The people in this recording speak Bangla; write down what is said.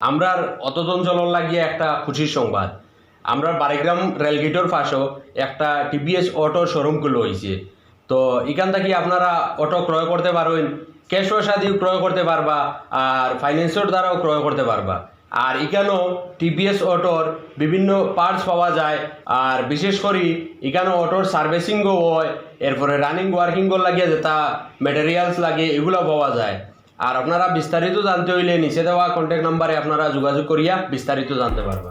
আমরা অতদ অঞ্চল লাগিয়ে একটা খুশির সংবাদ। আমরা বারিগ্রাম রেলগেটের পাশেও একটা টিভিএস অটো শোরুম খুলে হয়েছে। তো এখান থেকে আপনারা অটো ক্রয় করতে পারবেন, ক্যাশ পয়সা দিয়ে ক্রয় করতে পারবা, আর ফাইন্যান্সের দ্বারাও ক্রয় করতে পারবা। আর এখানেও টিভিএস অটোর বিভিন্ন পার্টস পাওয়া যায়, আর বিশেষ করে এখানে অটোর সার্ভিসিংও হয়, এরপরে রানিং ওয়ার্কিংও লাগিয়ে যেটা মেটেরিয়ালস লাগে এগুলো পাওয়া যায়। আর আপনারা বিস্তারিত জানতে হইলে নিচে দেওয়া কন্ট্যাক্ট নাম্বারে আপনারা যোগাযোগ করিয়া বিস্তারিত জানতে পারবা।